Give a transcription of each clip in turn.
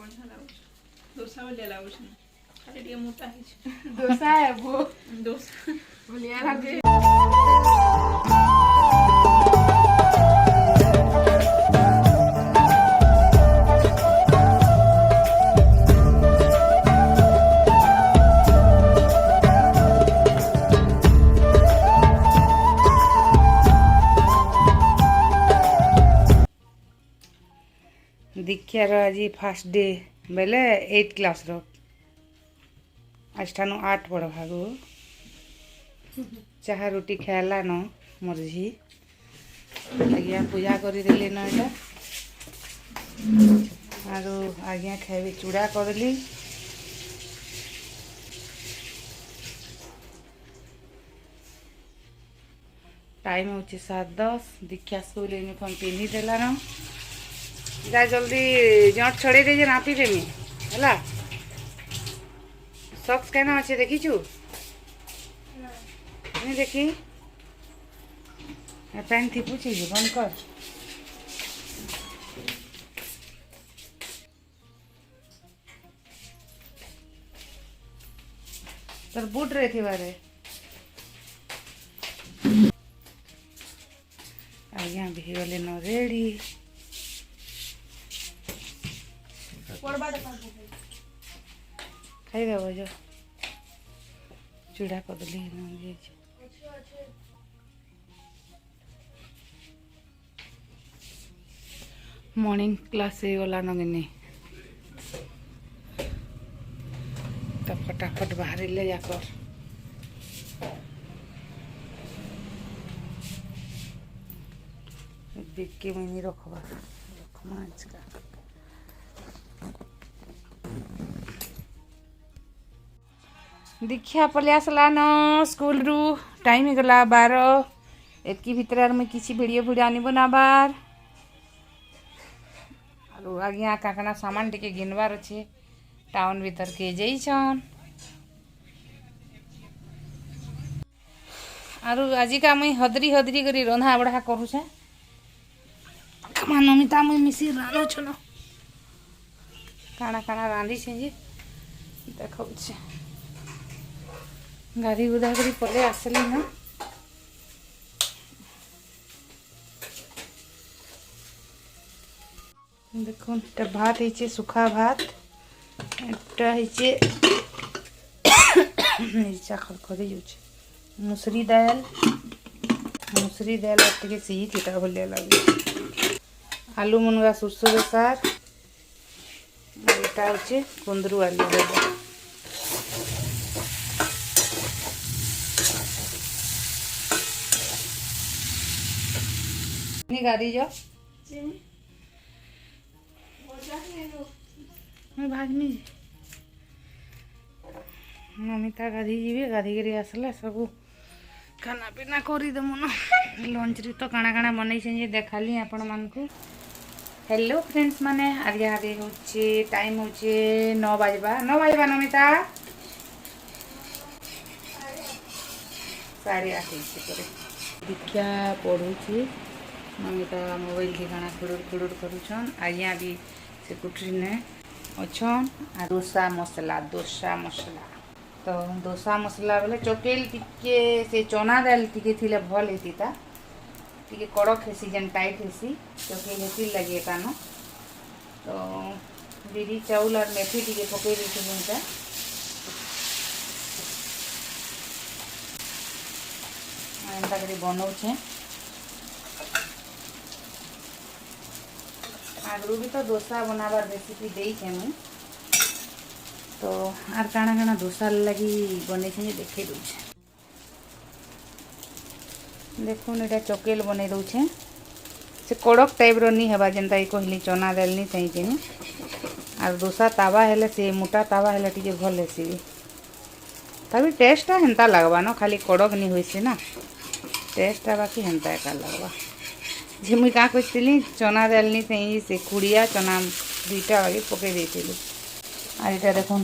बढ़िया लाଗୁଛି दोसा भलिया लाଗୁଛି खाली टिके मोटा है दोसा है वो दोसा बढ़िया लागे। दीक्षार आज फास्ट डे बेले 8 क्लास रो आज ठानु 8 पढ़ भागो चाह रोटी खाला न मोर झी आज्ञा पूजा करी देली न एटा आरो आज्ञा खाइबे चूड़ा करली टाइम होची 7:10 दीक्षा स्कूल यूनिफॉर्म पिन्ही देला न जा जल्दी जट छड़े दे जे नापी देमी हला सॉक्स केना अच्छे देखी छु नहीं देखी पैंट थी पूछी बंद कर तर बूट रहे थी बारे आज्ञा भी गले न रेडी खाइदेव जो चूड़ा कदली मॉर्निंग क्लास से गला नगिनी तो फटाफट बाहर ले जाकर बिक्की में रखवा रखमा इसका दीक्षा पलि आसला न स्कूल रु टाइम हो गला 12 एतकी भितर मुझे किसी वीडियो वीडियो आनी बनाबार आरो आज्ञा काकना सामान टिके गिनबार अच्छे टाउन भीतर के जाइछन आरो आज का मुई हदरी हदरी करी रंधा बढ़ा करूछे कमा नमिता मुई मिसी रानो छनो काना काना रांधी छे जे देखौ छे गाड़ी गुदा करी पले आसली ना देखो एटा भात है सुखा भात एटा है मिर्चा खरखरी जाऊँ मुसरी दाल टे सिही तीता भलिया लगे आलू मुनगा सुरसो बेसार एटा हूँ कुंदरू आलू बेसार गाड़ी जाओ मैं भागनी नमिता गाधी जी गाधी कर आसला सब खाना पीना करदेमु न लंच रे तो काଣା काଣା बनई देखाली आपण मानकू हेलो फ्रेंड्स माने आगे आगे होचे टाइम होचे 9 बजबा नमिता 8:30 दीक्षा पढ़ुची नमिता मोबाइल के गाना खुड़ुड़ खुड़ुड़ करुछन आज्ञा भी से कुटरी ने अच्छन आ डोसा मसला तो डोसा मसला बोले चकेल टिके से चना दाल टिके थिले भल हेतिता टिके कड़क हेसी जेन टाइट हेसी चकेल हेसी लगे कानो तो बिरी चाउल और मेथी टिके पकई देछि बुनता एंता करी बनौछे आगरू भी तो डोसा बनाबार रेसिपी देइछे मुई तो आर काଣା काଣା डोसा लगी बने देखे दूचे देखो एटा चकेल बने दूचे से कड़क टाइप रो नहीं हेबा जेनता कहली चना दाल नहीं चाहिए आर डोसा तावा हेले से मोटा तावा हेले टिके भल हेसी तभी टेस्टा हेंता लगवा न खाली कड़क नहीं होइसे ना टेस्टा बाकी हेंता एका लगवा जे मुई का कहली चना दाल नहीं चाहिए से कुड़िया चना दुईटा बाकी पकई देइथिलु और ये देखो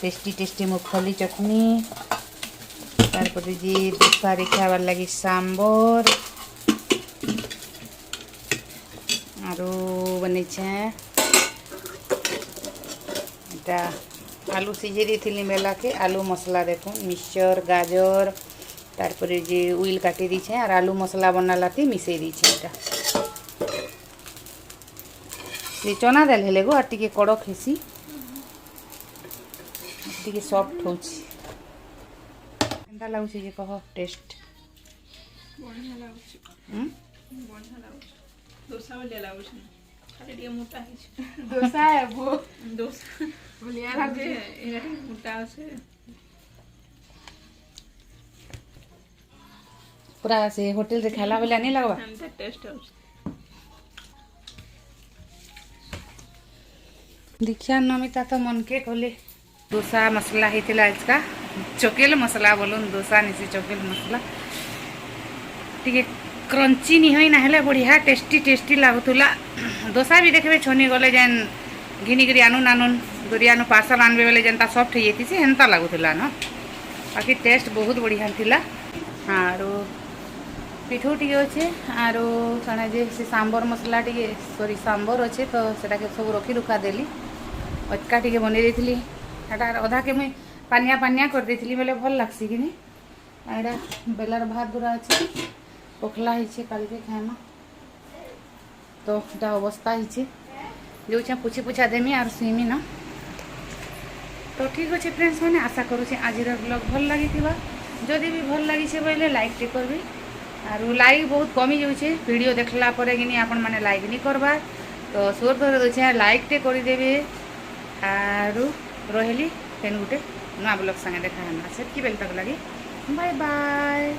टेस्टी टेस्टी मूंगफली चटनी तारपरे जी दुपारे खाबार लगी सांबर आरो बने एटा आलू सिझे दी मेला के आलू मसला देखो मिक्सचर गाजर तारपरे जे उइल काटी दीछे और आलू मसला बनालाती मिसई दीछे एटा ये चना दाल हेले गो आर टिके कड़क हेसी टिके सॉफ्ट होछि केनता लागुछि जे कह टेस्ट बढ़िया लाଗୁଛି बढ़िया लाଗୁଛି दोसा वाला लाଗୁଛି खाली ଟିକେ मोटा ହେଇଛି दोसा है वो दोसा बढ़िया लागे ଏଇଟା ଟିକେ ମୋଟା ଅଛି पूरा से होटल रे खाला वाला नहीं लगवा ଏମିତି ଟେଷ୍ଟ ଅଛି दीक्षा नमिता तो मन के कहले डोसा मसला होता इसका चोकेल मसला बोलून डोसा नहीं चोकेल मसला टी क्रंची नहीं होई ना बढ़िया टेस्टी टेस्टी लगुला डोसा भी देखबे छनी गले जेन घिनिकी आनुन आनुन दुरियानु पार्सल आनबे बेले जेनता सॉफ्ट हो जाती हेन्ता लगुला न बाकी टेस्ट बहुत बढ़िया थिला आरो पिठो टी अच्छे आरो कण जे से सांबर मसला टी सॉरी सांबर अच्छे तो सेटा के सब रखी रुखा देली अटका टी बन देती अधा के मुई पानिया पानिया कर देती बेले भल लगसी कि एटा बेलार भात गुरा अच्छे पखला है काल के खाएमा तो एटा अवस्था है जो पुछी पुछा देमी और सीमी ना तो ठीक अच्छे फ्रेंड्स मैंने आशा करुँचे आज ब्लॉग भल लगी जदि भी भल लगी बोले लाइक टे करबी और लाइक बहुत कमी जाऊे वीडियो देखला परे कि आपण मैंने लाइक नहीं करवा तो सोर धर दे लाइक टे करदेवे आरु रही फेन गोटे नुआ ब्लॉग संगे देखा से बेल तक लगी बाय बाय।